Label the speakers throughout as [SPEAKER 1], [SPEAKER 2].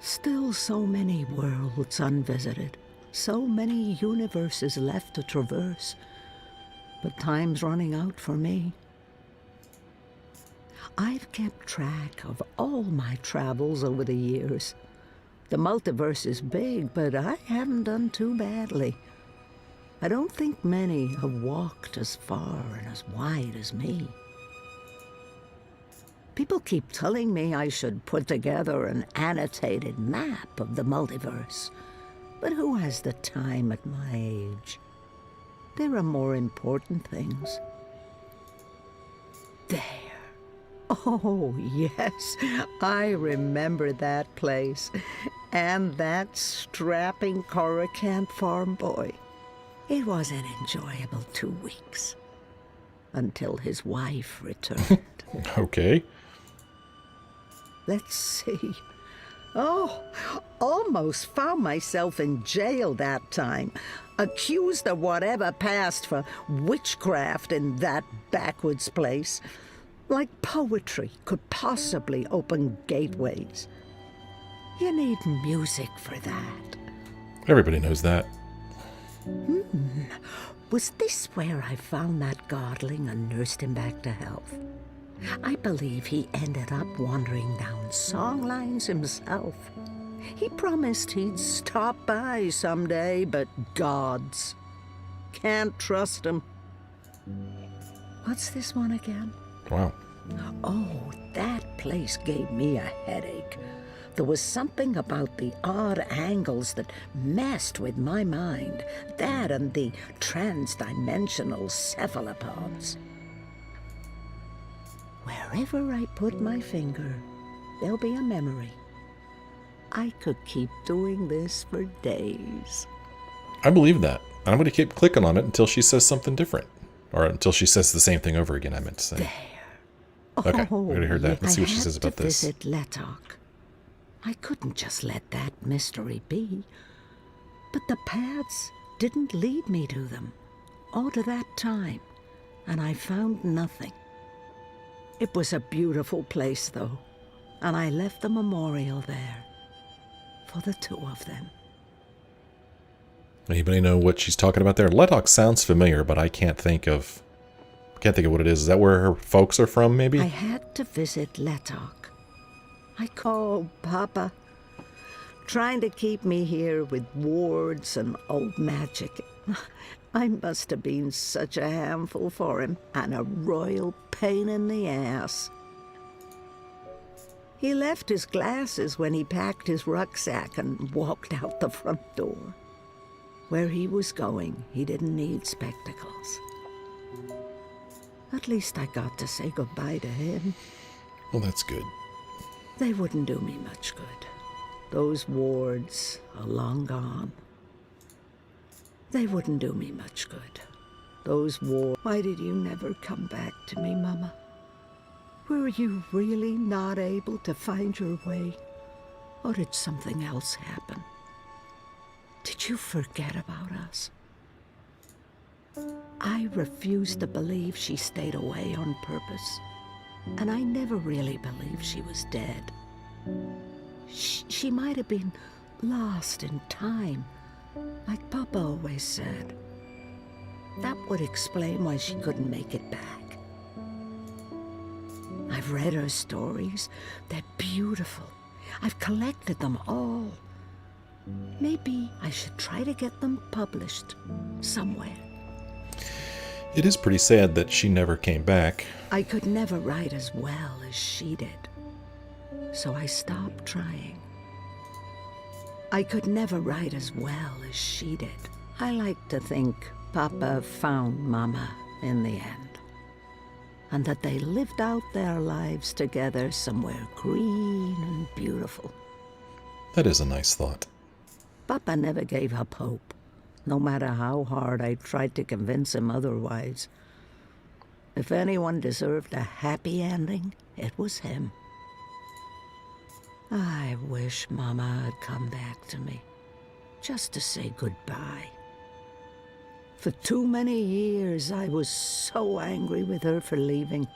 [SPEAKER 1] Still so many worlds unvisited, so many universes left to traverse. But time's running out for me. I've kept track of all my travels over the years. The multiverse is big, but I haven't done too badly. I don't think many have walked as far and as wide as me. People keep telling me I should put together an annotated map of the multiverse. But who has the time at my age? There are more important things. There. Oh, yes, I remember that place. And that strapping Coruscant farm boy. It was an enjoyable 2 weeks. Until his wife returned.
[SPEAKER 2] Okay.
[SPEAKER 1] Let's see. Oh, almost found myself in jail that time. Accused of whatever passed for witchcraft in that backwoods place. Like poetry could possibly open gateways. You need music for that.
[SPEAKER 2] Everybody knows that.
[SPEAKER 1] Was this where I found that godling and nursed him back to health? I believe he ended up wandering down songlines himself. He promised he'd stop by someday, but gods. Can't trust him. What's this one again?
[SPEAKER 2] Wow.
[SPEAKER 1] Oh, that place gave me a headache. There was something about the odd angles that messed with my mind. That and the trans-dimensional cephalopods. Wherever I put my finger, there'll be a memory. I could keep doing this for days.
[SPEAKER 2] I believe that. I'm going to keep clicking on it until she says something different. Or until she says the same thing over again, I meant to say.
[SPEAKER 1] There.
[SPEAKER 2] Okay, we're going to hear that. Let's see what she says about this.
[SPEAKER 1] I had to visit Letok. I couldn't just let that mystery be. But the paths didn't lead me to them, or to that time, and I found nothing. It was a beautiful place, though, and I left the memorial there for the two of them.
[SPEAKER 2] Anybody know what she's talking about there? Letok sounds familiar, but I can't think of what it is. Is that where her folks are from, maybe?
[SPEAKER 1] I had to visit Letok. Oh, Papa. Trying to keep me here with wards and old magic. I must have been such a handful for him, and a royal pain in the ass. He left his glasses when he packed his rucksack and walked out the front door. Where he was going, he didn't need spectacles. At least I got to say goodbye to him.
[SPEAKER 2] Well, that's good.
[SPEAKER 1] They wouldn't do me much good. Those wards are long gone. They wouldn't do me much good. Those wards... Why did you never come back to me, Mama? Were you really not able to find your way? Or did something else happen? Did you forget about us? I refuse to believe she stayed away on purpose. And I never really believed she was dead. She might have been lost in time, like Papa always said. That would explain why she couldn't make it back. I've read her stories. They're beautiful. I've collected them all. Maybe I should try to get them published somewhere.
[SPEAKER 2] It is pretty sad that she never came back.
[SPEAKER 1] I could never write as well as she did, so I stopped trying. I could never write as well as she did. I like to think Papa found Mama in the end, and that they lived out their lives together somewhere green and beautiful.
[SPEAKER 2] That is a nice thought.
[SPEAKER 1] Papa never gave up hope, no matter how hard I tried to convince him otherwise. If anyone deserved a happy ending, it was him. I wish Mama had come back to me, just to say goodbye. For too many years, I was so angry with her for leaving.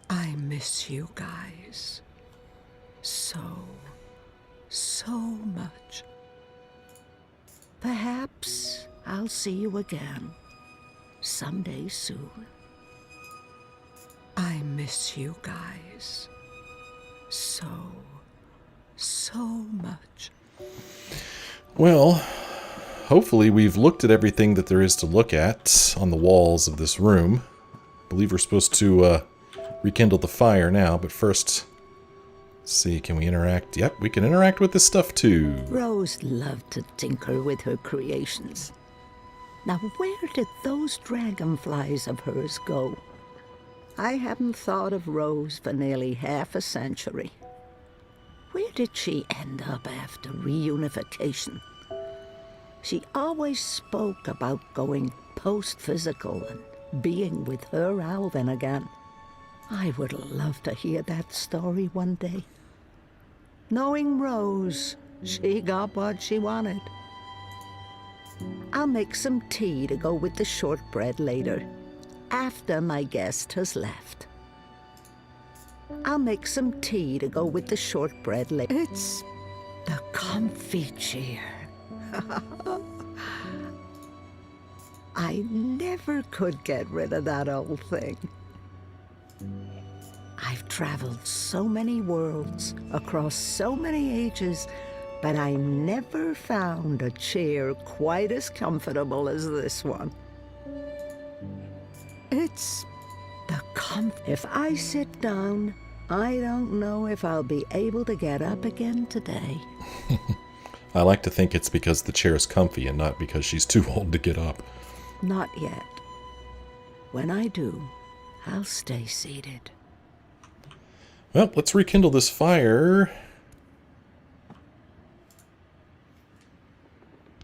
[SPEAKER 1] I miss you guys. So so much. Perhaps I'll see you again someday soon. I miss you guys so much.
[SPEAKER 2] Well, hopefully we've looked at everything that there is to look at on the walls of this room. I believe we're supposed to rekindle the fire now, but first, let's see, can we interact? Yep, we can interact with this stuff too.
[SPEAKER 1] Rose loved to tinker with her creations. Now, where did those dragonflies of hers go? I haven't thought of Rose for nearly half a century. Where did she end up after reunification? She always spoke about going post-physical and being with her Alvin again. I would love to hear that story one day. Knowing Rose, she got what she wanted. I'll make some tea to go with the shortbread later, after my guest has left. I'll make some tea to go with the shortbread later. It's the comfy chair. I never could get rid of that old thing. I've traveled so many worlds, across so many ages, but I never found a chair quite as comfortable as this one. It's the If I sit down, I don't know if I'll be able to get up again today.
[SPEAKER 2] I like to think it's because the chair is comfy and not because she's too old to get up.
[SPEAKER 1] Not yet. When I do, I'll stay seated.
[SPEAKER 2] Well, let's rekindle this fire.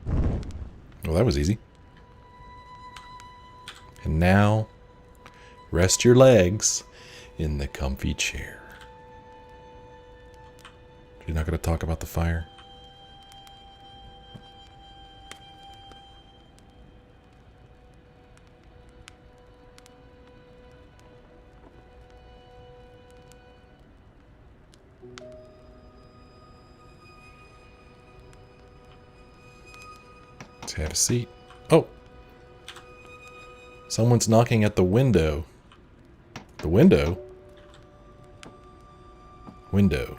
[SPEAKER 2] Well, that was easy. And now, rest your legs in the comfy chair. You're not going to talk about the fire? Let's have a seat. Oh! Someone's knocking at the window. The window? Window.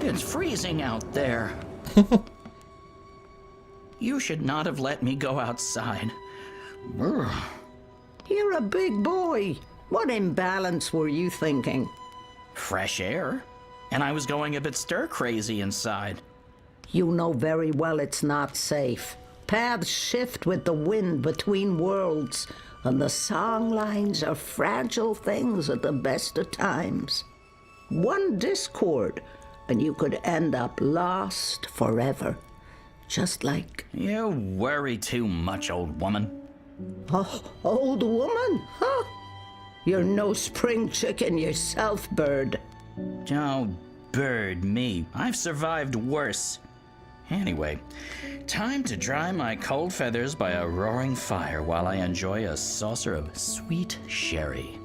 [SPEAKER 3] It's freezing out there. You should not have let me go outside. Brr.
[SPEAKER 1] You're a big boy. What imbalance were you thinking?
[SPEAKER 3] Fresh air. And I was going a bit stir-crazy inside.
[SPEAKER 1] You know very well it's not safe. Paths shift with the wind between worlds, and the song lines are fragile things at the best of times. One discord, and you could end up lost forever. Just like...
[SPEAKER 3] You worry too much, old woman.
[SPEAKER 1] Oh, old woman? Huh? You're no spring chicken yourself, bird.
[SPEAKER 3] Oh, bird me. I've survived worse. Anyway, time to dry my cold feathers by a roaring fire while I enjoy a saucer of sweet sherry.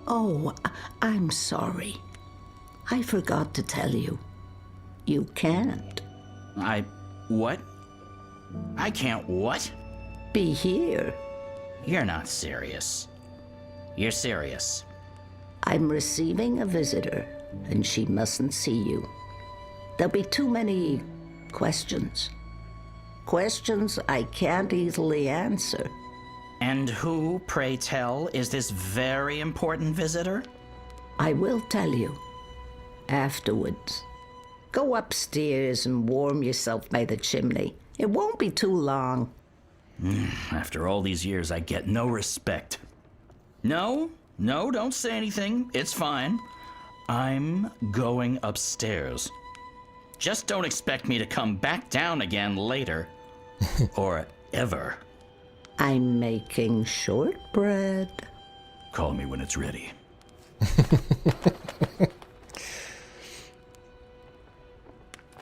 [SPEAKER 1] Oh, I'm sorry. I forgot to tell you. You can't.
[SPEAKER 3] What? I can't what?
[SPEAKER 1] Be here.
[SPEAKER 3] You're not serious. You're serious.
[SPEAKER 1] I'm receiving a visitor, and she mustn't see you. There'll be too many questions. Questions I can't easily answer.
[SPEAKER 3] And who, pray tell, is this very important visitor?
[SPEAKER 1] I will tell you. Afterwards. Go upstairs and warm yourself by the chimney. It won't be too long.
[SPEAKER 3] After all these years, I get no respect. No, don't say anything. It's fine. I'm going upstairs. Just don't expect me to come back down again later. Or ever.
[SPEAKER 1] I'm making shortbread.
[SPEAKER 3] Call me when it's ready.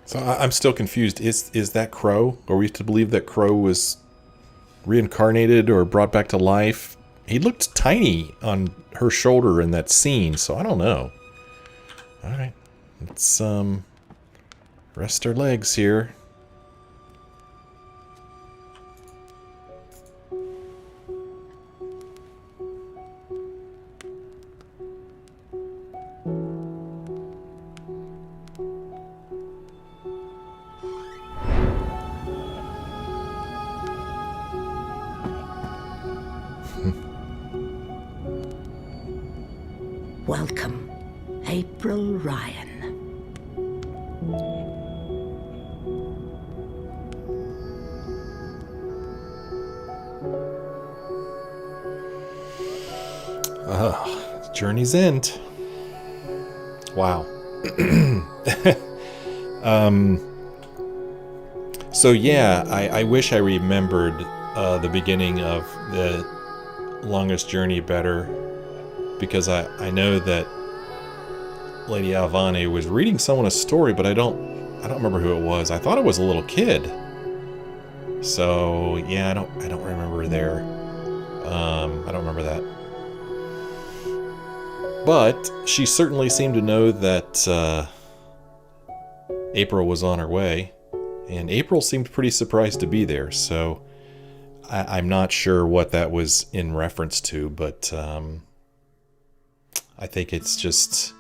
[SPEAKER 2] So I'm still confused. Is that Crow? Are we to believe that Crow was reincarnated or brought back to life? He looked tiny on her shoulder in that scene, so I don't know. Alright. Let's, rest our legs here.
[SPEAKER 1] Welcome, April Ryan.
[SPEAKER 2] Journey's End. Wow. So yeah, I wish I remembered the beginning of the Longest Journey better, because I know that Lady Alvane was reading someone a story, but I don't remember who it was. I thought it was a little kid. So yeah, I don't remember there. I don't remember that. But she certainly seemed to know that April was on her way, and April seemed pretty surprised to be there, so I'm not sure what that was in reference to, but I think it's just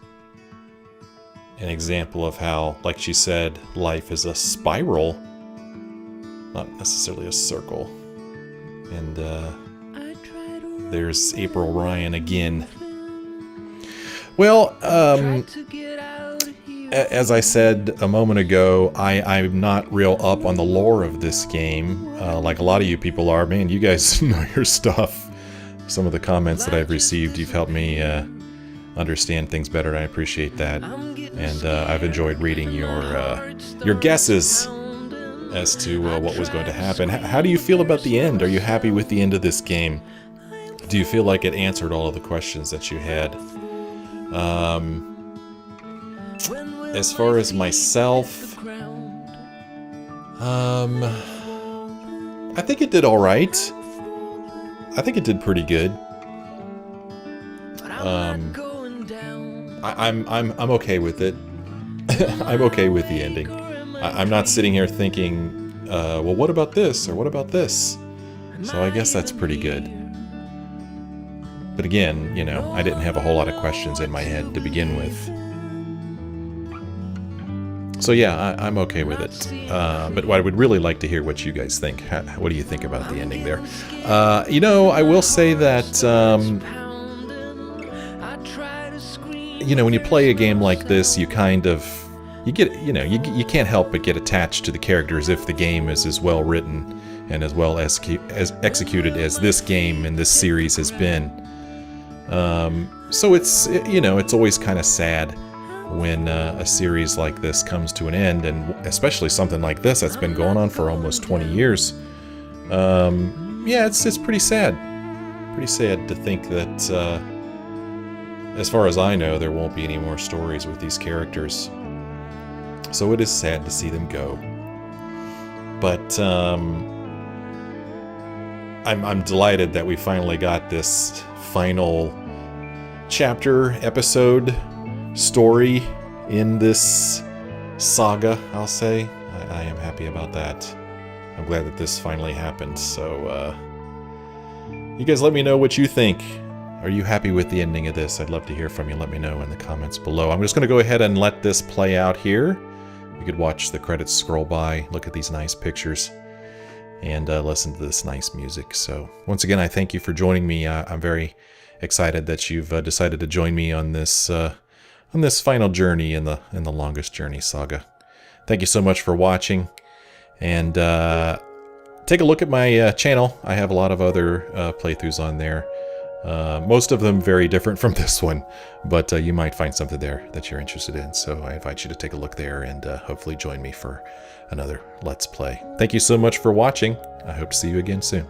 [SPEAKER 2] an example of how, like she said, life is a spiral, not necessarily a circle. And there's April Ryan again. Well, as I said a moment ago, I'm not real up on the lore of this game, like a lot of you people are. Man, you guys know your stuff. Some of the comments that I've received, you've helped me understand things better, and I appreciate that. And I've enjoyed reading your guesses as to what was going to happen. How do you feel about the end? Are you happy with the end of this game? Do you feel like it answered all of the questions that you had? As far as myself, I think it did all right. I think it did pretty good. I'm okay with it. I'm okay with the ending. I'm not sitting here thinking, well, what about this or what about this? So I guess that's pretty good. But again, you know, I didn't have a whole lot of questions in my head to begin with. So yeah, I'm okay with it. But I would really like to hear what you guys think. What do you think about the ending there? You know, I will say that, you know, when you play a game like this, you kind of, you get, you know, you can't help but get attached to the characters if the game is as well written and as well as executed as this game and this series has been. So it's, you know, it's always kind of sad when a series like this comes to an end, and especially something like this that's been going on for almost 20 years. Yeah, it's pretty sad. Pretty sad to think that, as far as I know, there won't be any more stories with these characters. So it is sad to see them go. But I'm delighted that we finally got this final chapter, episode, story in this saga, I'll say. I am happy about that. I'm glad that this finally happened. So, you guys let me know what you think. Are you happy with the ending of this? I'd love to hear from you. Let me know in the comments below. I'm just going to go ahead and let this play out here. You could watch the credits scroll by, look at these nice pictures, and listen to this nice music. So, once again, I thank you for joining me. I'm very excited that you've decided to join me on this final journey in the Longest Journey saga. Thank you so much for watching, and take a look at my channel. I have a lot of other playthroughs on there. Most of them very different from this one, but you might find something there that you're interested in. So I invite you to take a look there and hopefully join me for another Let's Play. Thank you so much for watching. I hope to see you again soon.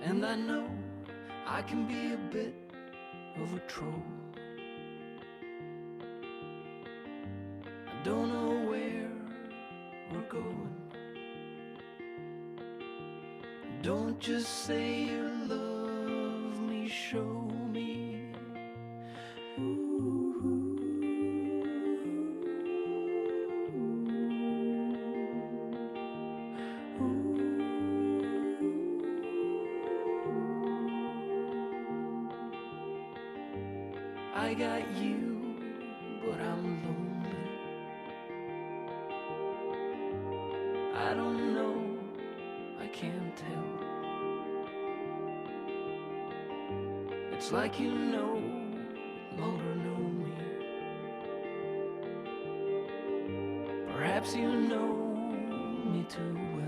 [SPEAKER 4] And I know I can be a bit of a troll. I don't know where we're going. Don't just say you love me, show me. I got you, but I'm lonely. I don't know, I can't tell. It's like you no longer know me. Perhaps you know me too well.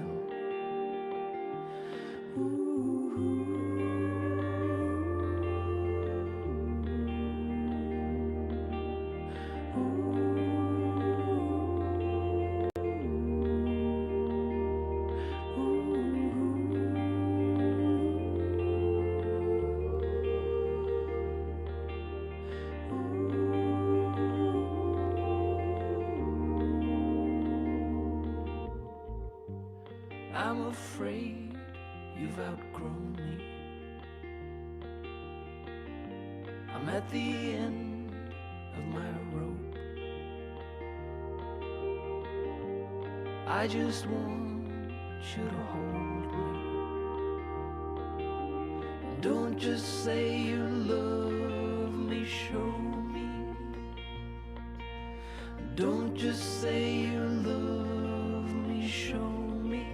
[SPEAKER 4] I'm afraid you've outgrown me. I'm at the end of my rope. I just want you to hold me. Don't just say you love me, show me. Don't just say you love me, show me.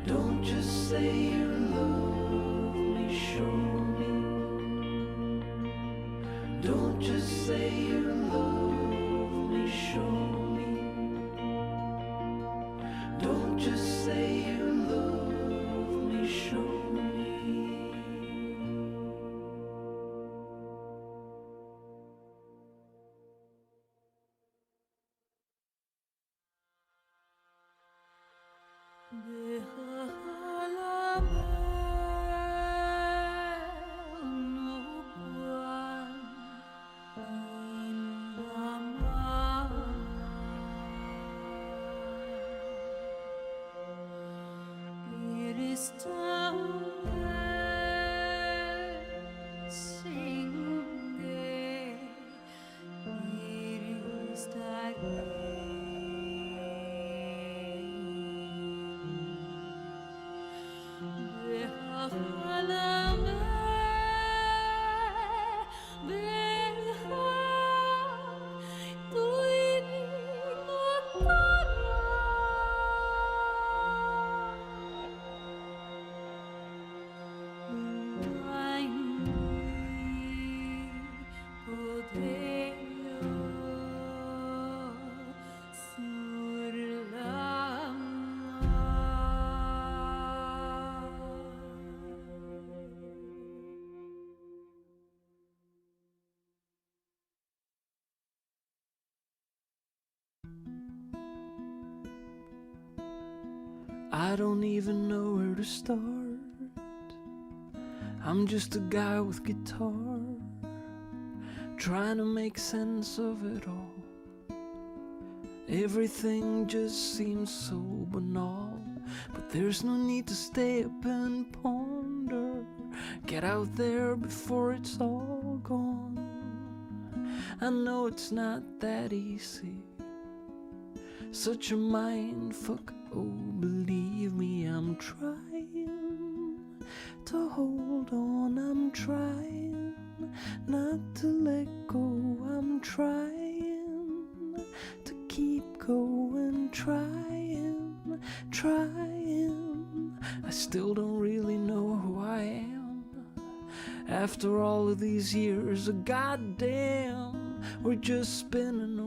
[SPEAKER 4] Don't just say you love me, show me. Don't just say you love me, show me. Don't just say you love me, show me. I don't even know where to start. I'm just a guy with guitar, trying to make sense of it all. Everything just seems so banal, but there's no need to stay up and ponder. Get out there before it's all gone. I know it's not that easy, such a mind fuck. Oh, believe me, I'm trying to hold on. I'm trying not to let go. I'm trying to keep going. Trying. I still don't really know who I am After all of these years of goddamn, we're just spinning